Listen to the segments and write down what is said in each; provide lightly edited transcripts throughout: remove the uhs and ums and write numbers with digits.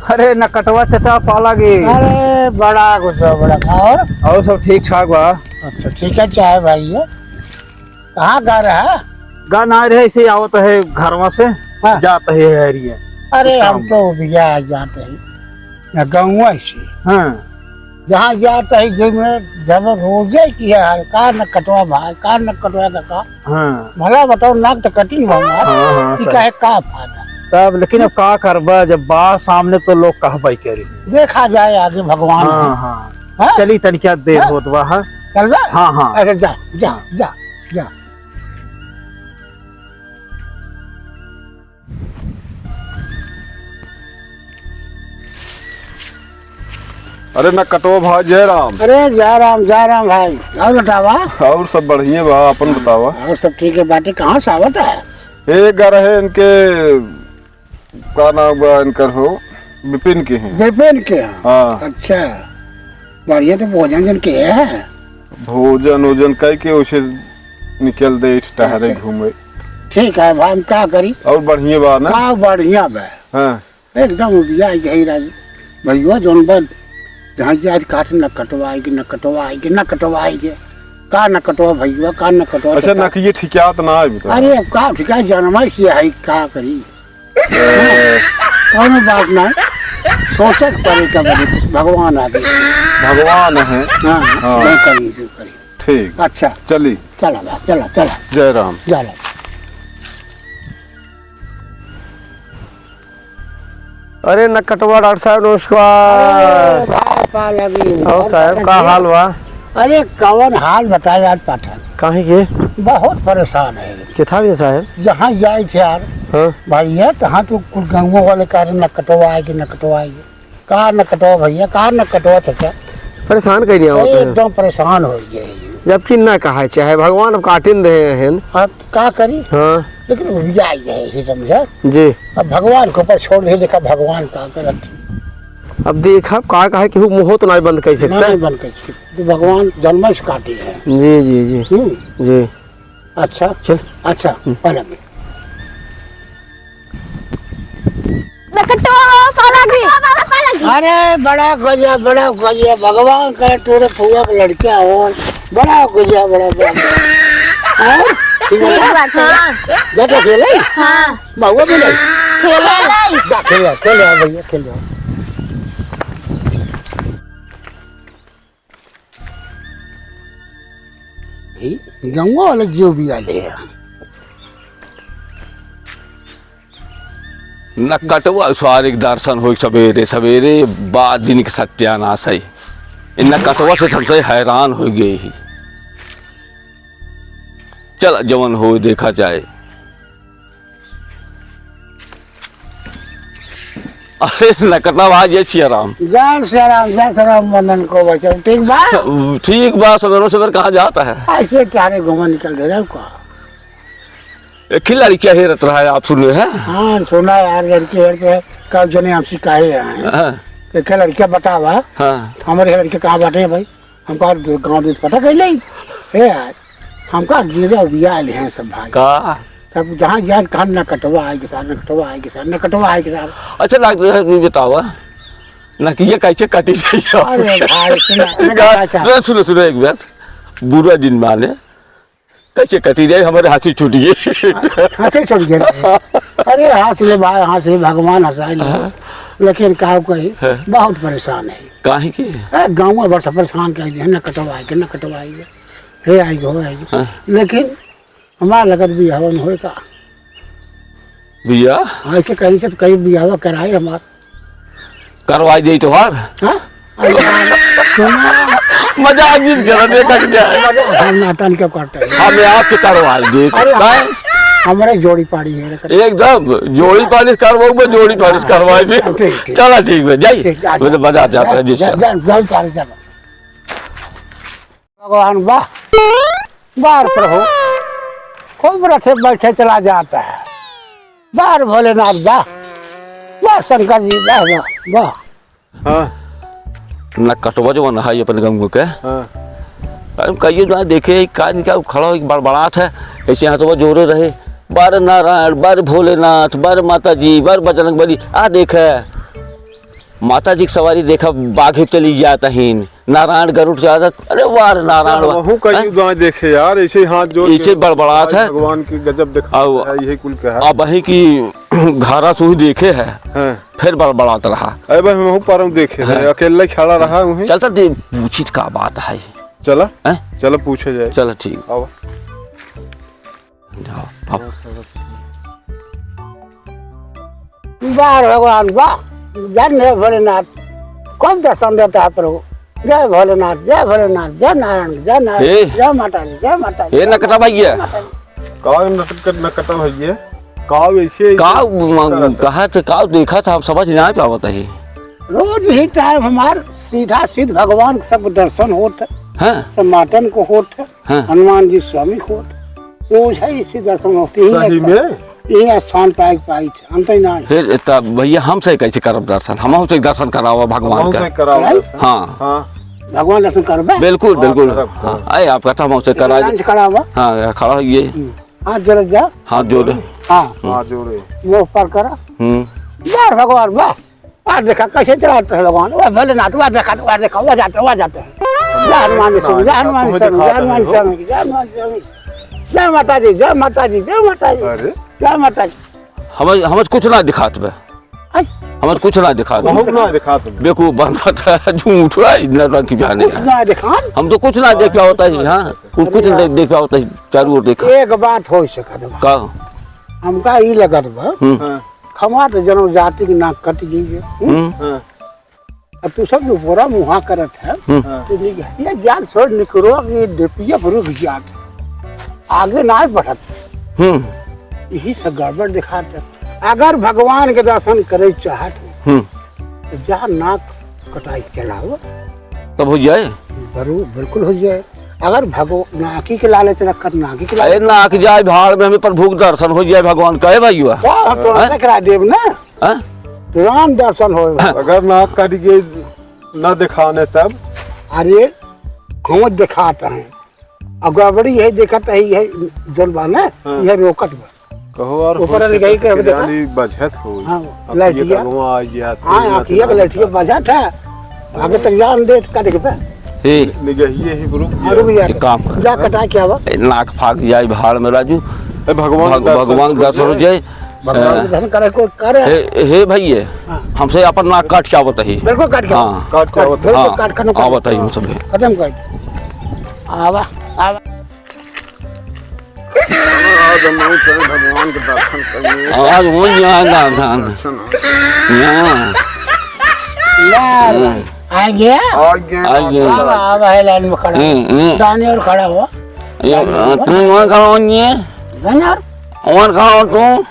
अरे नकटवा चचा पाला गे। अरे बड़ा कुछ बड़ा और सब ठीक ठाक बा। अच्छा ठीक है चाहे भाई ये कहाँ घर है? गा ना रहे ऐसे आवत है घरवा से। हाँ। जाता है हरिया। अरे हम तो भैया जाते हैं गाँव से। हाँ जहाँ जाते है जब रोजे की है कार न कटवा भाई कार न कटवा का हाँ भला बताओ नाक तो कटिंग हाँ हाँ सही। कहे का फायदा तब लेकिन अब का करबा जब बा सामने तो लोग कहबाई करे। देखा जाए आगे भगवान हाँ है। हाँ हाँ? चली तनिका देर हाँ? होत बा। हाँ चल रहा हाँ हाँ। अरे जा जा जा जा अरे न कटो भाई जय राम। अरे जा राम भाई और बतावा और सब बढ़िया बा अपन बतावा। और सब ठीक है बाटे कहाँ से आवत है? एक घर है इनके का नाम बा इनकर हो विपिन के हैं। विपिन के यहाँ? हाँ अच्छा बढ़िया तो भोजन जन के है। भोजन वोजन कह के उसे निकल दे टहरे घूमे। ठीक है भाई हम क्या करी और बढ़िया बा ना। का बढ़िया बा हाँ एकदम यही राजी भैया जोन बन जहाँ जी आज काट न कटवाएगी न कटवाएगी न कटवाएगी का न कटवा भैया का न कटवा। अच्छा न ये ठिकात ना है बता। अरे अब का ठिका जन्म से है का करी कौन बात ना सोचत पड़े का बड़ी भगवान आदि भगवान है। हाँ हाँ। नहीं करी जो करी। ठीक अच्छा चली चला बा चला चला जय राम। चला अरे नकटवा डॉक्टर साहब नमस्कार। और साहब का हाल बा? अरे कवन हाल बताया यार पाठक काहे के बहुत परेशान है किथा भी साहब? जहाँ जाए थे यार हाँ भैया तहाँ तो कुल गाँव वाले कारण न कटवाएगी न कटवाएगी का न कटवा भैया का न कटवा चाचा परेशान कहीं होते हैं एकदम परेशान हो गए जबकि ना कहा चाहे भगवान अब काटिन दे हैं। अब का करी हाँ लेकिन भैया आई गए ही समझा। जी अब भगवान के ऊपर छोड़ दे देखा भगवान का करत अब देखा का कहे कि मुँह तो नहीं बंद कर सकते। नहीं बन के तो भगवान जन्म से काटे है। जी जी जी जी अच्छा चल अच्छा पहले अरे बड़ा गजब भगवान करे तोरे फुआ के लड़का हो बड़ा गजब बड़ा बेटा खेले बहुआ भी नहीं खेले भैया खेले गाँव वाले जो भी आले हैं न कटवा स्वारिक दर्शन हो सवेरे सवेरे बाद दिन के सत्यानाश है। इन कटवा से हमसे हैरान हो गए ही। चल जवन हो देखा जाए। अरे नकटा भाई जय सिया राम। जय श्री राम मदन को बचाओ ठीक बा। ठीक बा सवेरो सवेर कहाँ जाता है? ऐसे क्या रे घुमा निकल दे रहे हो का? एक लड़की क्या हेरत रहा है आप सुने हैं? हाँ सुना यार लड़की है कब जने आपसे काहे आए हाँ क्या लड़कियां बतावा हाँ हमारे लड़के कहाँ बैठे भाई हमका गाँव देश पता कर ले यार हमका जीरा बिया ले हैं सब भाई का सब जहाँ जाए कहाँ न कटवा आएगी सर न कटवा आएगी सर न कटवा आएगी सर। अच्छा डॉक्टर साहब बताओ न कि ये कैसे कटी अरे भाई जाइए। सुनो सुनो एक बार बुरा दिन माने कैसे कटी जाए हमारे हाथी छूट गए। हंसे छूट गए अरे हाथ से भाई हाथ से भगवान हंसाए लेकिन का कही बहुत परेशान है काहे की गाँव में बड़ा परेशान कर दिया न कटवाएगी न कटवाएगी हे आएगी हो आएगी लेकिन हमारा लगत भी हवन हो का भैया ऐसे कहीं से कहीं भी हवा कराए हमारा करवाई दे तो हार मजाक जीत कर देखा क्या है हम नाटन क्या करते हैं हमें आपके करवाई दे हमारे जोड़ी पाड़ी है एकदम जोड़ी पालिश करवाऊ में जोड़ी पालिश करवाई दे। चला ठीक है जाइए तो बाजार जाता है जिससे भगवान वाह बार प्रभु कोई बैठे बैठे चला जाता है बार भोलेनाथ वाह वाह शंकर जी वाह वाह वाह। हाँ न कटवा जो न है अपन गाँव के अरे कहिए जो देखे का क्या खड़ा एक बड़बड़ाहट है ऐसे यहाँ तो जोरे रहे बार नारायण बार भोलेनाथ बार माता जी बार बजरंग बली आ देखे माता जी की सवारी देखा बाघ चली जाता ही नारायण गरुड़ जाता। अरे वाह नारायण वहु कई गाय देखे यार ऐसे हाथ जोड़ ऐसे बड़बड़ात है भगवान की गजब दिखा है यही कुल का है। अब वही की घारा सुही देखे है फिर बड़बड़ात रहा। अरे भाई मैं पर देखे है अकेला खड़ा रहा हूँ। चलता दे पूछित का बात है। चला चलो पूछे जाए। चलो ठीक आओ बार भगवान वाह जय भोलेनाथ कौन दर्शन देता है प्रभु। जय भोलेनाथ जय भोलेनाथ जय नारायण जय नारायण जय माता दी जय माता दी। ये नकटा भैया का नकटा भैया का वैसे कहा था का देखा था हम समझ नहीं पावत है। रोज ही टाइम हमार सीधा सीधा भगवान के सब दर्शन होता है। मातन को होता है हनुमान जी स्वामी को रोज है इसी दर्शन होती है। ये स्थान पाई अंत ही नहीं। फिर तब भैया हमसे कैसे करब दर्शन हम हमसे दर्शन करावा भगवान का। हाँ भगवान दर्शन करबे बिल्कुल बिल्कुल। आए आप कहता हमसे करावा। हाँ खड़ा ये हाथ जोड़ जा हाथ जोड़ हाथ जोड़े वो पर करा यार भगवान वाह देखा कैसे चलाते हैं भगवान। वह भोलेनाथ वह देखा वह जाते हैं। जय हनुमान स्वामी जय हनुमान स्वामी जय हनुमान स्वामी जय हनुमान स्वामी जय माता दी जय माता दी जय माता दी जय माता दी। हम कुछ ना दिखात बे हम कुछ ना दिखात बेवकूफ बनता है झूठ रंग की जाने हम तो कुछ ना देख पाया होता है। हाँ कुछ नहीं देख पाया होता है चारों ओर देखा। एक बात हो सकत का हमका ई लगत बा खमा तो जन्म जाति की नाक कट गई है। अब तू सब जो बोरा मुहा करत है तो ये ज्ञान छोड़ निकरो ये डिपिया रुक जात आगे ना बढ़त यही सब गड़बड़ दिखाते। अगर भगवान के दर्शन करे चाहत हो तो जहाँ नाक कटाई चलाओ तब हो जाए जरूर बिल्कुल हो जाए। अगर भगवान नाकी के लालच रखत नाकी के लालच नाक जाए भाड़ में हमें प्रभु दर्शन हो जाए भगवान कहे भाई हुआ तो करा देव ना राम दर्शन हो। अगर नाक कट गए न दिखाने तब अरे हम दिखाते हैं अगर बड़ी यही देखत है ये जलवा ना ये रोकत बा कहो और ऊपर गई के बचत हो। हां लठिया हां आखिया के लठिया बचत है आगे तक जान दे काट के पे निगहिए ही रुक काम जा कटा के आवा नाक फाक जाए भाड़ में राजू भगवान दर्शन हो जाए भगवान दर्शन करे को करे हे भैया हमसे अपन नाक काट के आवत है बिल्कुल काट के काट के आवत है काट के आवत है हम सब खत्म कर आवा आवा आज हम भगवान के दर्शन करेंगे। आज वो यहाँ दर्शन यहाँ आ गया आवा है लाइन में खड़ा दाने और खड़ा हुआ तुम वहाँ खड़ा हो दाने और खड़ा हो तुम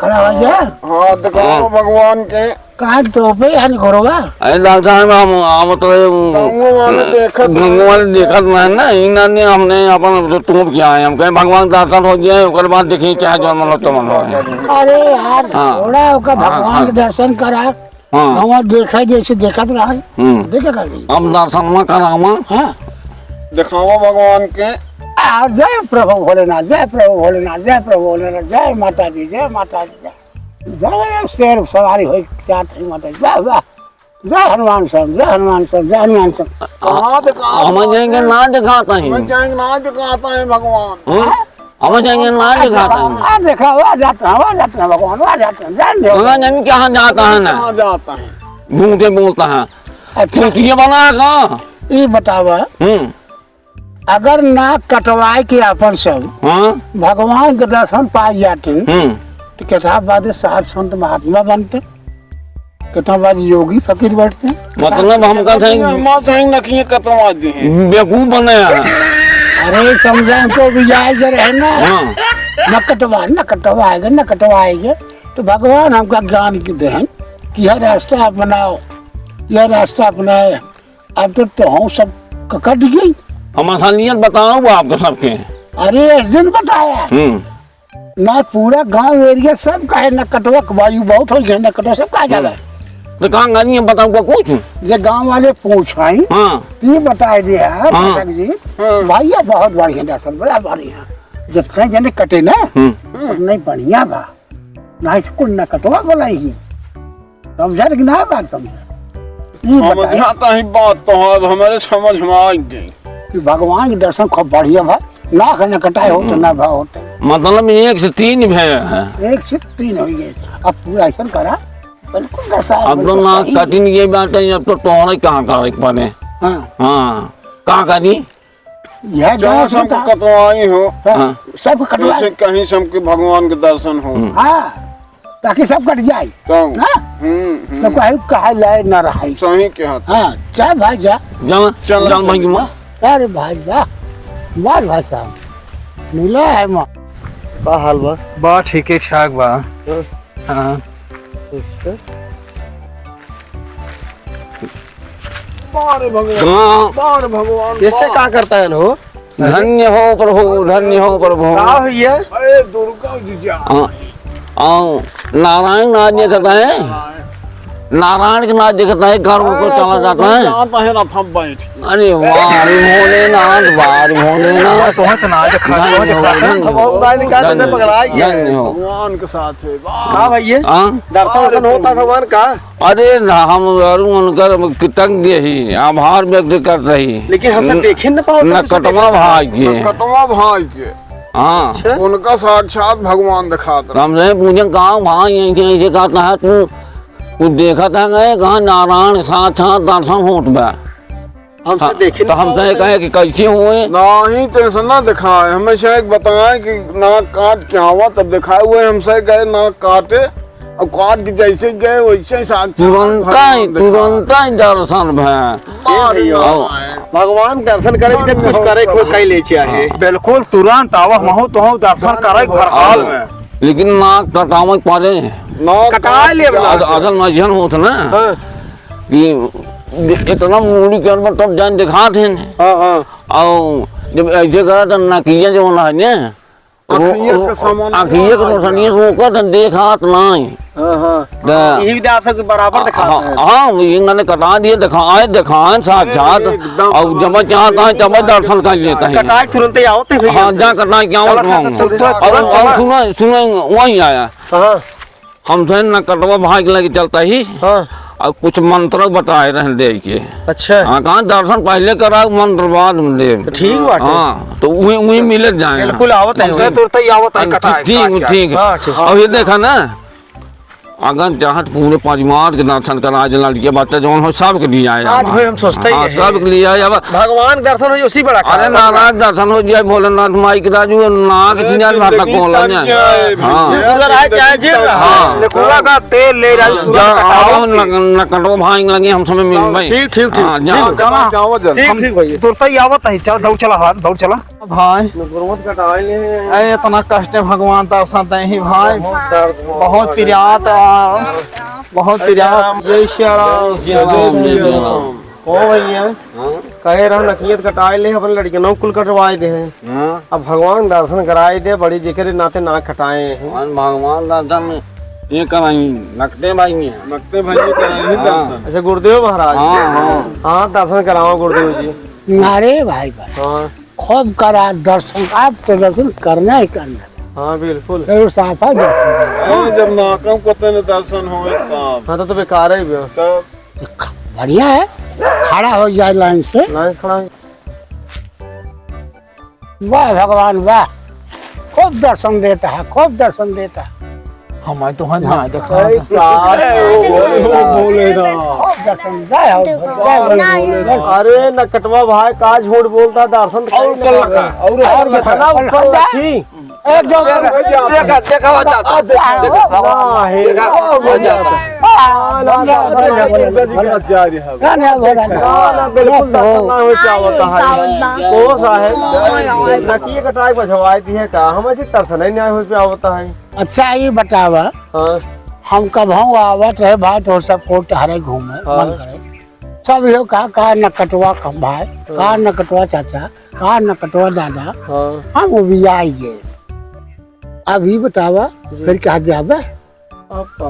खड़ा हो गया। हाँ दिखाओ भगवान के कहाँ तो पे हन करोगा अरे दर्शन में हम तो भगवान देखत नहीं ना इना ने हमने अपन तुम क्या है हम कहे भगवान दर्शन हो जाए उसके बाद देखिए क्या जो मन तो मन अरे यार थोड़ा ओका भगवान के दर्शन करा हम देखा जैसे देखत रहा देखेगा हम दर्शन में करावा हां दिखाओ भगवान के जय प्रभु भोलेनाथ जय प्रभु भोलेनाथ जय प्रभु भोलेनाथ जय माता दी जय माता दी जय शेर सवारी हो चाहते माता जय वाह जय हनुमान साहब जय हनुमान साहब जय हनुमान साहब। कहाँ दिखाओ हम जाएंगे ना दिखाता है हम जाएंगे ना दिखाता है भगवान हम जाएंगे ना दिखाता है देखा वहाँ जाता है भगवान वहाँ जाते हैं जान कहाँ जाता है ना जाता है घूमते बोलता है अच्छा ये बना कहाँ ये बतावा अगर नाक कटवाए के अपन सब भगवान के दर्शन पाई जाते तो कितना बाद साध संत महात्मा बनते कितना बाद योगी फकीर बैठते मतलब हम बेवकूफ बने अरे समझा तो भी जाएगा रहे ना न कटवाएगा तो भगवान हमका ज्ञान की दें कि यह रास्ता अपनाओ यह रास्ता अपनाए। अब तो हम सब कट गई हम असलियत बताओ वो आपको सबके अरे इस दिन बताया ना पूरा गांव एरिया सब कहे न कटवा वायु बहुत हो गया न कटवा सब कहा जा रहा है तो कहाँ गानी बताऊँ कुछ ये गांव वाले पूछाई ये बताए दिया जी भैया बहुत बढ़िया दर्शन बड़ा बढ़िया जितने जने कटे ना नहीं बढ़िया बा ना इसको न कटवा बोलाई समझा कि ना बात समझा? ये बताइए समझाता ही बात तो है, अब हमारे समझ में आ गई। कि भगवान के दर्शन खूब बढ़िया भाई, नाक न कटाए हो तो ना भाव होते, मतलब 1 से 3 भय है। 1 से 3 हो गए। अब पूरा ऐसा करा बिल्कुल दशा अब तो ना कटिंग ये बात है, अब तो तोहरे कहाँ करे पड़े। हाँ हाँ कहाँ करी? यह जहाँ दर्शन सबको कटवाई हो, हाँ। सब कटवा जैसे कहीं सबके भगवान के दर्शन हो। हाँ ताकि सब कट जाए। तो तो कहे लाए न रहा। सही के हाथ। हाँ जा भाई जा। चल भाई माँ। अरे भाई वाह वाह भाई साहब मिला है माँ। का हाल बा? बा ठीक है ठाक बा। हाँ हाँ भगवान ऐसे का करता है हो? धन्य हो प्रभु, धन्य हो प्रभु। का भैया? अरे दुर्गा जी हाँ नारायण नाथ जी कहता है, नारायण के नाथ जी कहता है, घर को चला जाता है। अरे वाह भोलेनाथ, वाह भोलेनाथ। तो तो ना देखा धन्य हो, धन्य हो, धन्य हो। भगवान के साथ है। का भैया? हाँ? दर्शन होता है भगवान का? अरे ना हम उनकर कृतज्ञ ही आभार व्यक्त कर रही, लेकिन हमसे देखे न पाओ। न कटवा भाई के। कटवा भाई के हाँ उनका साक्षात भगवान दिखाता रहा। हमसे पूछे कहाँ भाई ऐसे कहता है तू देखा था गए कहाँ नारायण साक्षात दर्शन होत बा। हमसे देखे तो हमसे कहे कि कैसे हुए? नहीं तो ऐसा ना दिखाए, हमेशा एक बताए कि नाक काट के आवा तब दिखाए हुए। हमसे गए नाक काटे और काट के जैसे गए वैसे ही तुरंत ही दर्शन भगवान दर्शन करे कि कुछ करे कोई कई ले चाहे। बिल्कुल तुरंत आवा महू तो दर्शन करे हर हाल में। लेकिन नाक कटावे पड़े कटा ले असल मजहन होत ना कि इतना मूड़ी के अंदर तब जान दिखा थे। और जब ऐसे करा तो नकिया जो होना है ना आखिए के रोशनी से होकर देखात नहीं। यही भी आप सबके बराबर दिखाता है। हाँ इन्होंने कटा दिए दिखाए साक्षात। और जब चाहता है तब दर्शन कर लेता है। कटाए तुरंत ही आओ थे भैया। हाँ जा कटा क्या और सुनो वही आया हमसे न कटवा भाग लगे चलता ही। और कुछ मंत्र बताए रहे दे के। अच्छा हाँ कहाँ दर्शन पहले करा मंत्र बाद में दे। ठीक बात है। हाँ तो वही मिले जाए। बिल्कुल आवत है तुरंत ही आवत है कटाए। ठीक ठीक अब ये देखा ना अगर चाहत पूरे परिवार के दर्शन करा लड़के बच्चा जो हो सबके लिए आए। आज भाई हम सोचते ही सबके लिए आए। भगवान दर्शन हो उसी बड़ा। अरे नारायण दर्शन हो जाए भोलेनाथ माई के राजू नाक चिन्ह भाता कोला ने। हाँ उधर आए चाहे जे हाँ। निकोला का तेल ले न कटो भाई लगे हम समय मिल भाई। ठीक ठीक ठीक ठीक भाई तुरंत ही आवत है। चल दौड़ चला हाथ दौड़ चला भाई। गुरुमत कटाए ले अरे इतना कष्ट है भगवान दर्शन दे ही भाई। बहुत प्रियात बहुत प्रियात। जय श्री राम ओ भैया कहे रहा नकियत कटाए ले अपन लड़के नौ कुल कटवाए दे हैं। अब भगवान दर्शन कराए दे बड़ी जिक्र नाते ना कटाए हैं। भगवान दर्शन ये कराई नकटे भाई नकते भाई कराई दर्शन। अच्छा गुरुदेव महाराज हाँ दर्शन कराओ गुरुदेव जी। अरे भाई हाँ खूब करा दर्शन। आप तो दर्शन करना ही करना। हाँ बिल्कुल साफा दर्शन। जब नाकम को दर्शन हो हाँ तो बेकार है बढ़िया है। खड़ा हो जाए लाइन से। लाइन खड़ा वाह भगवान वाह खूब दर्शन देता है खूब दर्शन देता है। हमारे तो हाथ ना देखा खूब दर्शन जय। अरे न कटवा भाई का झूठ बोलता दर्शन एक जो कटाई बछवाई दी है का हम ऐसे तरसन ही नहीं पे आवता है। अच्छा ये बतावा हम कब आवत रहे भाई तो सबको टहरे घूमे मन करे सब लोग कहा न कटवा कम भाई कहा न कटवा चाचा कहा न कटवा दादा हम भी आई गए। अभी बतावा फिर क्या जावे अब तो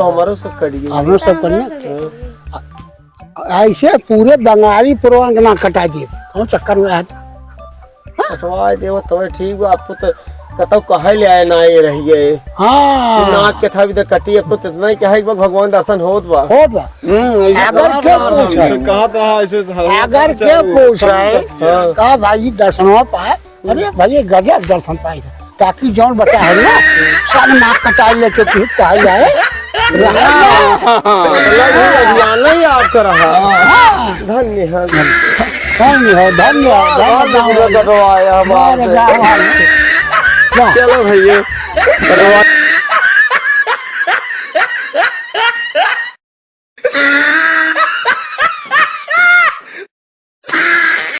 हमारे सब कट गए। हम सब करने ऐसे पूरे बंगाली पुरवान के ना कटा दिए कौन चक्कर में है। कटवा दे तो ठीक है। आपको तो कतो कहे ले आए ना ये रह गए हाँ नाक के था भी तो कटी अब तो इतना ही क्या है एक बार भगवान दर्शन होत बा हो बा अगर क्या पूछ रहे कहा रहा ऐसे अगर क्या पूछ रहे कहा भाई दर्शन पाए अरे भाई गजब दर्शन पाए ताकि जौन बता है ना सब नाक कटाई लेके फिर कहा जाए नहीं आपका रहा धन्य है धन्यवाद करवाया धन्यवाद चलो भैया